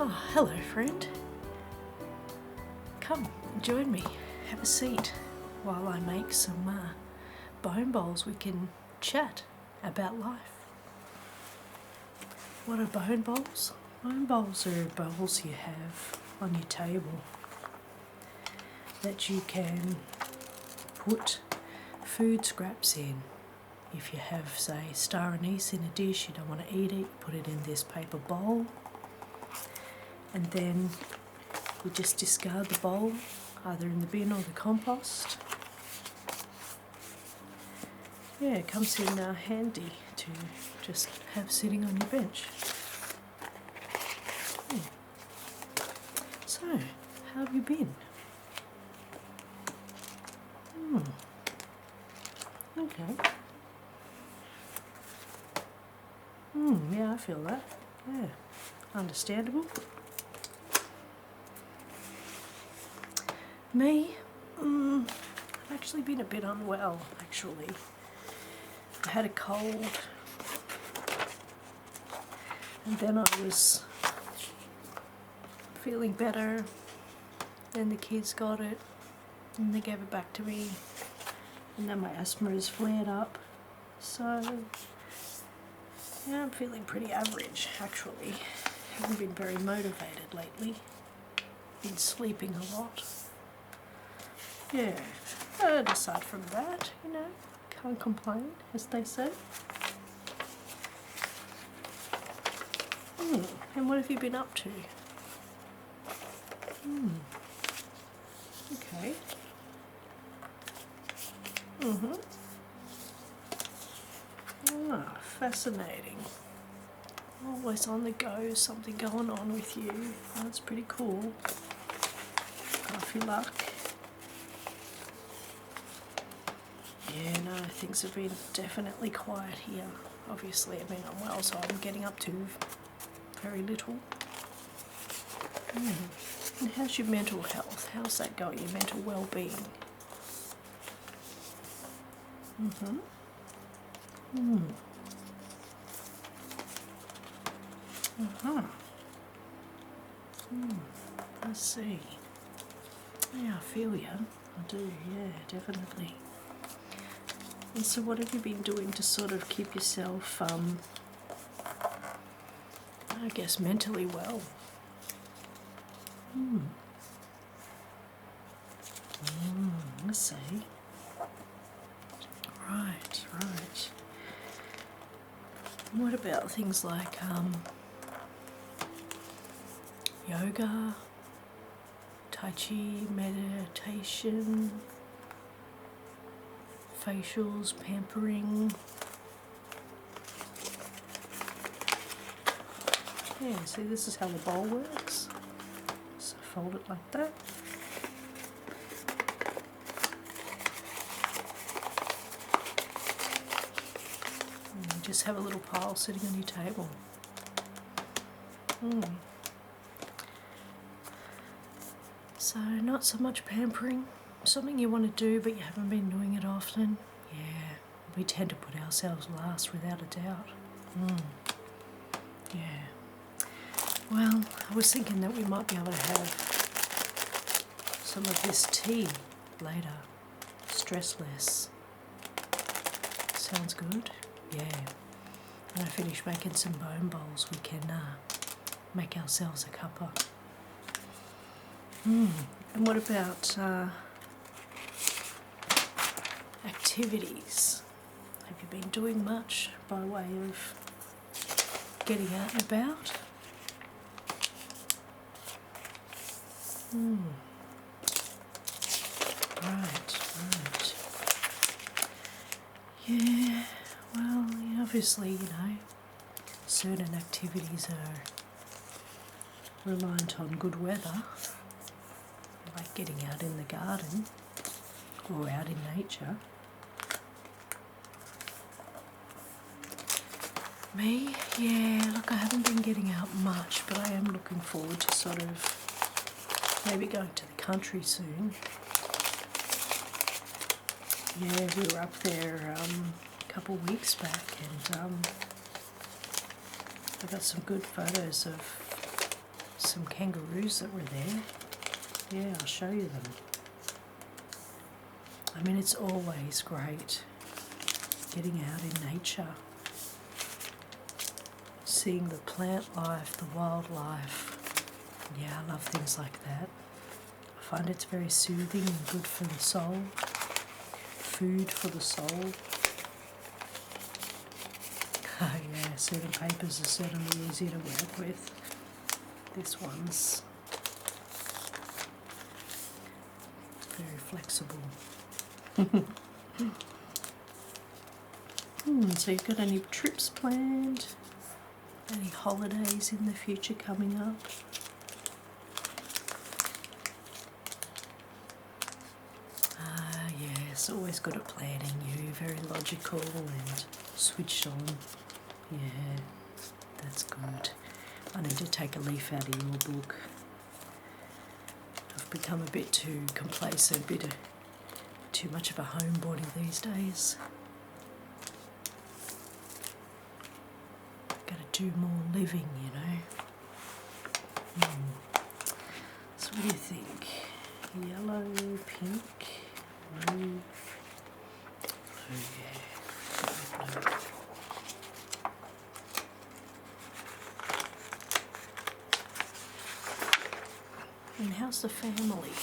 Oh, hello friend. Come, join me, have a seat while I make some bone bowls. We can chat about life. What are bone bowls? Bone bowls are bowls you have on your table that you can put food scraps in. If you have, say, star anise in a dish, you don't want to eat it, put it in this paper bowl, and then you just discard the bowl either in the bin or the compost. Yeah, it comes in handy to just have sitting on your bench. Yeah. So, how have you been? Okay. Yeah, I feel that. Yeah, understandable. Me? I've actually been a bit unwell, actually. I had a cold, and then I was feeling better, then the kids got it, and they gave it back to me, and then my asthma has flared up, so yeah, I'm feeling pretty average, actually. Haven't been very motivated lately. Been sleeping a lot. Yeah, and aside from that, you know, can't complain, as they say. And what have you been up to? Okay. Ah, fascinating. Always on the go, something going on with you. That's pretty cool. Off your luck. Yeah, no, things have been definitely quiet here. Obviously, I mean, I'm well, so I'm getting up to very little. And how's your mental health? How's that going, your mental well-being? I see. Yeah, I feel you. I do, yeah, definitely. And so what have you been doing to sort of keep yourself, I guess, mentally well? I see. Right. What about things like yoga, tai chi, meditation, facials, pampering? Yeah, see, this is how the bowl works. So fold it like that. And you just have a little pile sitting on your table. So not so much pampering, something you want to do but you haven't been doing it often. Yeah, we tend to put ourselves last without a doubt. Yeah. Well, I was thinking that we might be able to have some of this tea later. Stress less. Sounds good? Yeah. When I finish making some bone bowls, we can make ourselves a cuppa. And what about activities? Have you been doing much by way of getting out and about? Right. Yeah, well, obviously, certain activities are reliant on good weather, like getting out in the garden or out in nature. Me? Yeah, look, I haven't been getting out much, but I am looking forward to sort of maybe going to the country soon. Yeah, we were up there a couple of weeks back, and I got some good photos of some kangaroos that were there. Yeah, I'll show you them. I mean, it's always great getting out in nature, seeing the plant life, the wildlife. Yeah, I love things like that. I find it's very soothing and good for the soul. Food for the soul. Oh yeah, certain papers are certainly easier to work with. This one's very flexible. So you've got any trips planned? Any holidays in the future coming up? Yes, always good at planning. You very logical and switched on. Yeah, that's good. I need to take a leaf out of your book. I've become a bit too complacent, too much of a homebody these days. Gotta do more living, you know. So what do you think? Yellow, pink, blue, yeah, blue. And how's the family?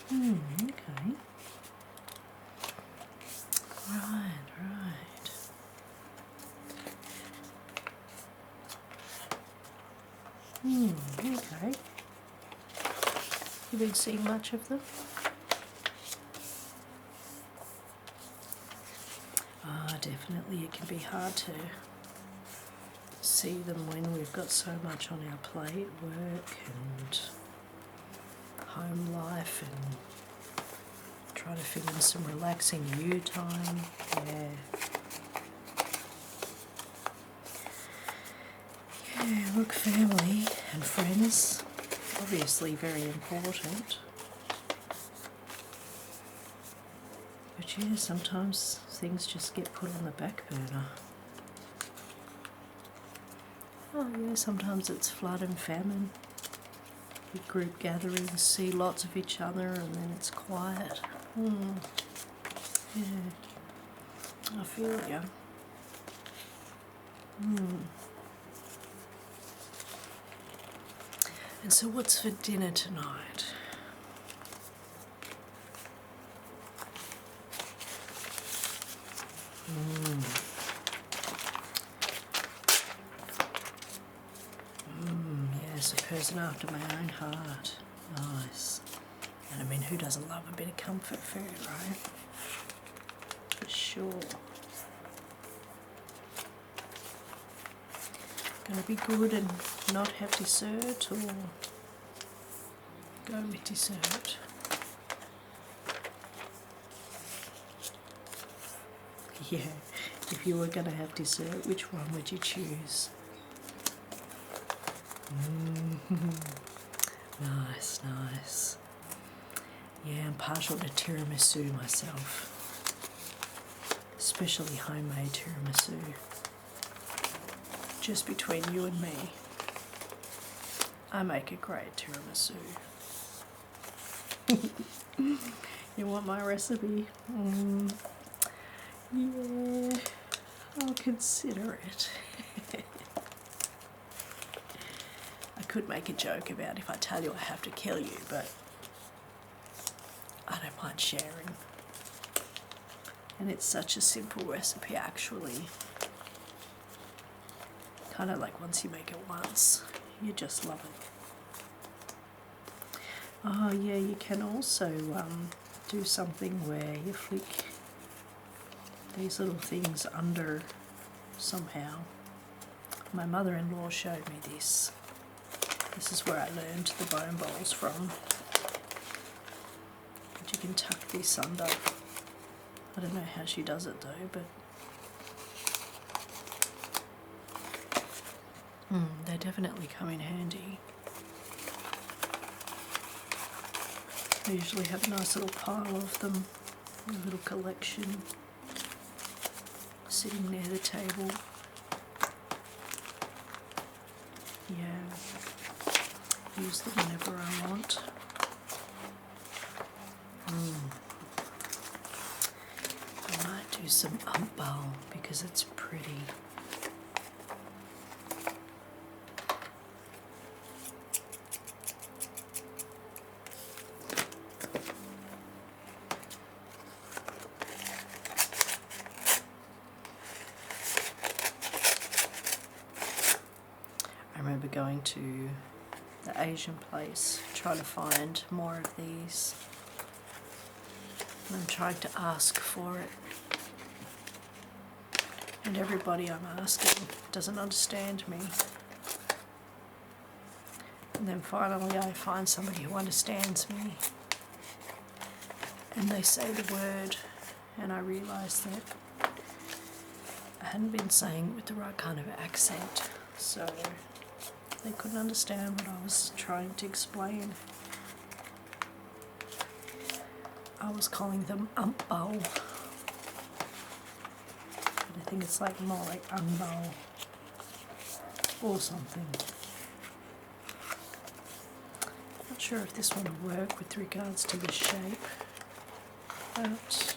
Okay. Right. Okay. You been seeing much of them? Definitely it can be hard to see them when we've got so much on our plate, work and home life, and trying to fit in some relaxing you time. Yeah, look, family and friends, obviously very important. But yeah, sometimes things just get put on the back burner. Oh yeah, sometimes it's flood and famine. Big group gatherings, see lots of each other, and then it's quiet. Yeah, I feel ya. And so what's for dinner tonight? Yes, a person after my own heart. Nice. And I mean, who doesn't love a bit of comfort food, right? For sure. Gonna be good and not have dessert, or go with dessert? Yeah, if you were gonna have dessert, which one would you choose? Nice. Yeah, I'm partial to tiramisu myself, especially homemade tiramisu. Just between you and me, I make a great tiramisu. You want my recipe? Yeah, I'll consider it. I could make a joke about if I tell you I have to kill you, but I don't mind sharing. And it's such a simple recipe, actually. Kind of like once you make it once, you just love it. Oh yeah, you can also do something where you flick these little things under somehow. My mother-in-law showed me this. This is where I learned the bone bowls from. But you can tuck this under. I don't know how she does it though, but they definitely come in handy. I usually have a nice little pile of them, a little collection sitting near the table. yeah, use them whenever I want. I might do some bowl because it's pretty. I remember going to the Asian place, trying to find more of these. And I'm trying to ask for it. And everybody I'm asking doesn't understand me. And then finally I find somebody who understands me. And they say the word, and I realise that I hadn't been saying it with the right kind of accent. So they couldn't understand what I was trying to explain. I was calling them bowl. But I think it's like more like bowl or something. Not sure if this one will work with regards to the shape, but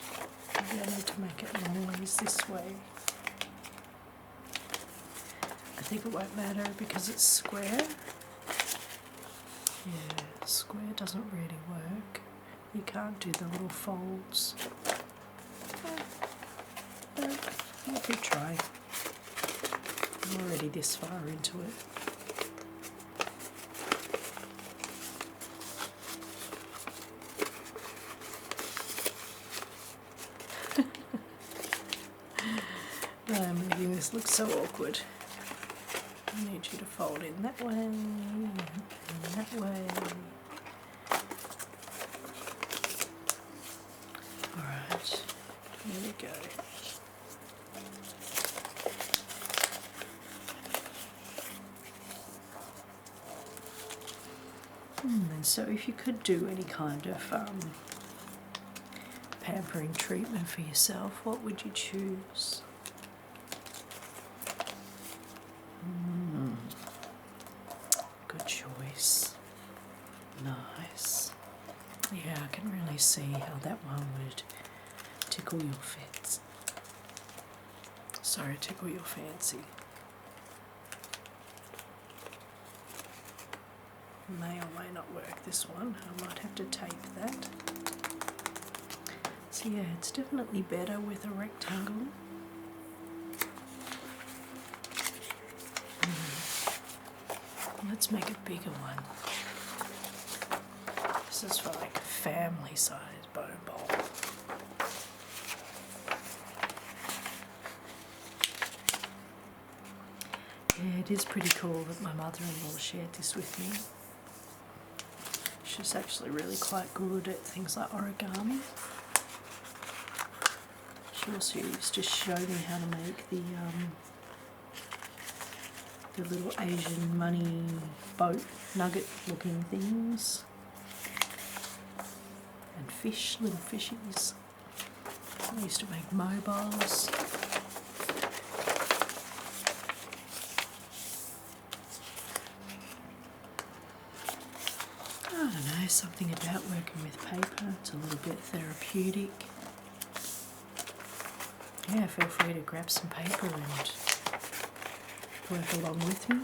maybe I need to make it long ways this way. I think it won't matter because it's square. Yeah, square doesn't really work. You can't do the little folds. You could try. I'm already this far into it. Making this look so awkward. I need you to fold in that way and that way. Alright, here we go. And so if you could do any kind of pampering treatment for yourself, what would you choose? Good choice. Nice. Yeah, I can really see how that one would tickle your fits. Sorry, tickle your fancy. May or may not work, this one. I might have to tape that. So yeah, it's definitely better with a rectangle. Let's make a bigger one. This is for like a family size bone bowl. Yeah, it is pretty cool that my mother-in-law shared this with me. She's actually really quite good at things like origami. She also used to show me how to make the little Asian money boat nugget looking things. And fish, little fishies. I used to make mobiles. I don't know, something about working with paper. It's a little bit therapeutic. Yeah, feel free to grab some paper and work along with me.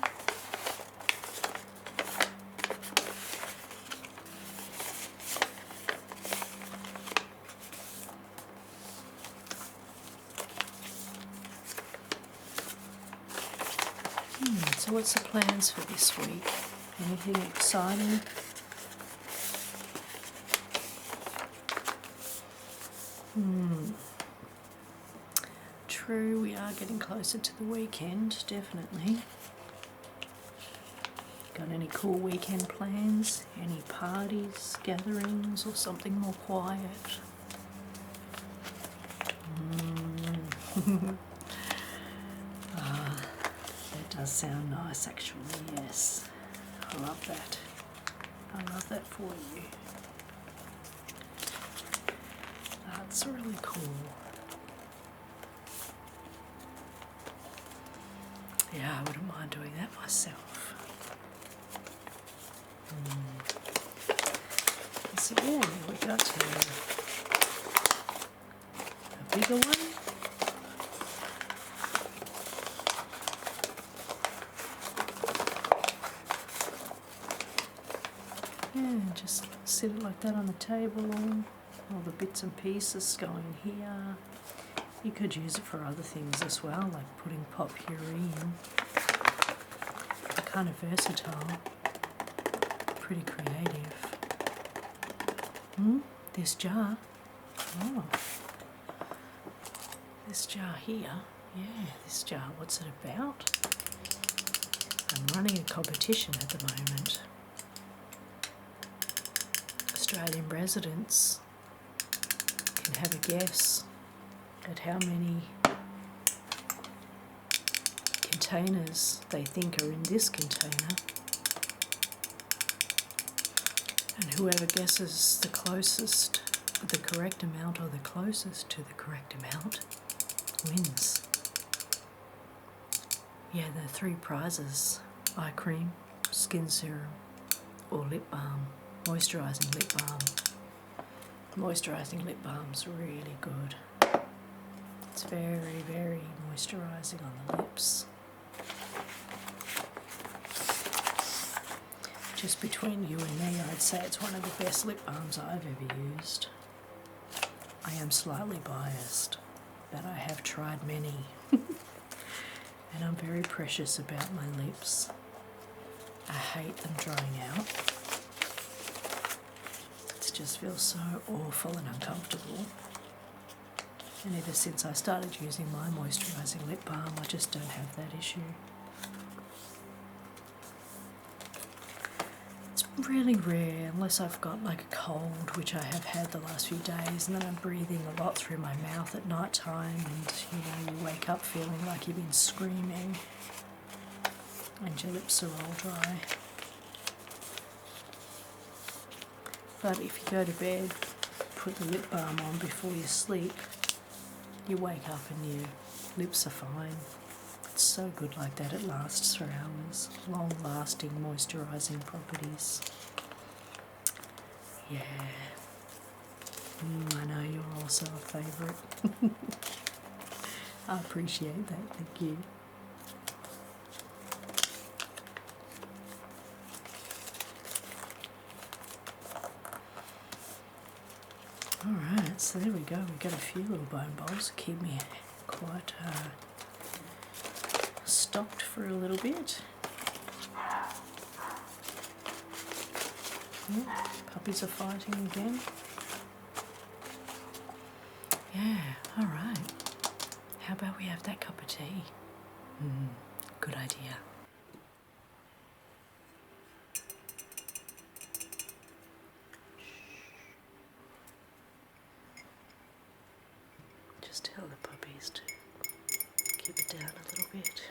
So what's the plans for this week? Anything exciting? True, we are getting closer to the weekend, definitely. Got any cool weekend plans? Any parties, gatherings, or something more quiet? That does sound nice, actually, yes. I love that. I love that for you. That's really cool. Yeah, I wouldn't mind doing that myself. So yeah, we got a bigger one. And just sit it like that on the table. All the bits and pieces go in here. You could use it for other things as well, like putting pot puree in. They're kind of versatile, pretty creative. This jar. Oh. This jar here. Yeah, this jar. What's it about? I'm running a competition at the moment. Australian residents can have a guess at how many containers they think are in this container, and whoever guesses the closest, the correct amount, or the closest to the correct amount wins. Yeah, there are 3 prizes: eye cream, skin serum, or lip balm. Moisturising lip balm. Moisturising lip balm's really good. It's very, very moisturising on the lips. Just between you and me, I'd say it's one of the best lip balms I've ever used. I am slightly biased, but I have tried many. And I'm very precious about my lips. I hate them drying out. It just feels so awful and uncomfortable. And ever since I started using my moisturising lip balm, I just don't have that issue. It's really rare, unless I've got like a cold, which I have had the last few days, and then I'm breathing a lot through my mouth at night time, and you wake up feeling like you've been screaming and your lips are all dry. But if you go to bed, put the lip balm on before you sleep, you wake up and your lips are fine. It's so good like that, it lasts for hours. Long-lasting moisturising properties. Yeah. I know you're also a favourite. I appreciate that, thank you. Alright, so there we go. We've got a few little bone bowls to keep me quite stocked for a little bit. Yeah, puppies are fighting again. Yeah, alright. How about we have that cup of tea? Good idea. Just tell the puppies to keep it down a little bit.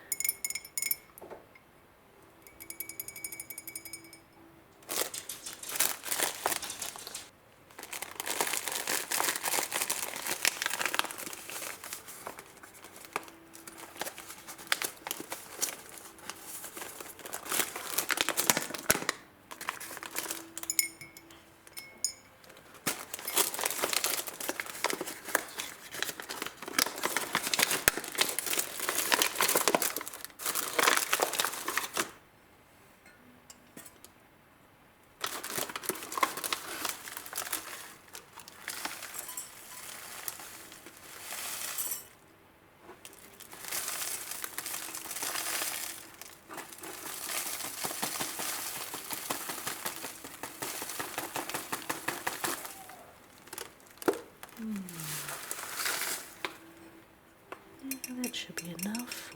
Yeah, that should be enough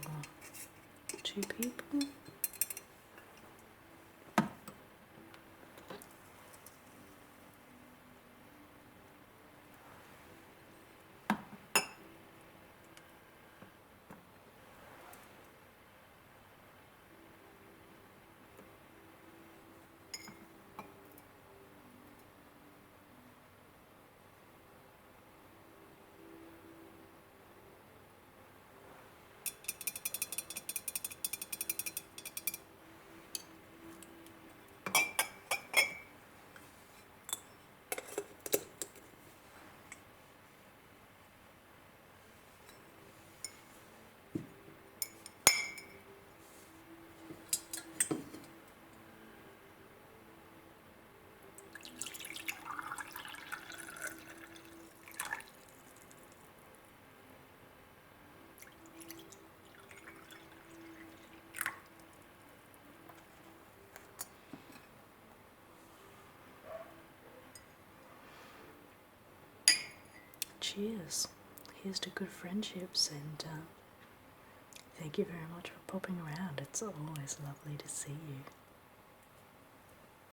for 2 people. cheers. Here's to good friendships, and thank you very much for popping around. It's always lovely to see you.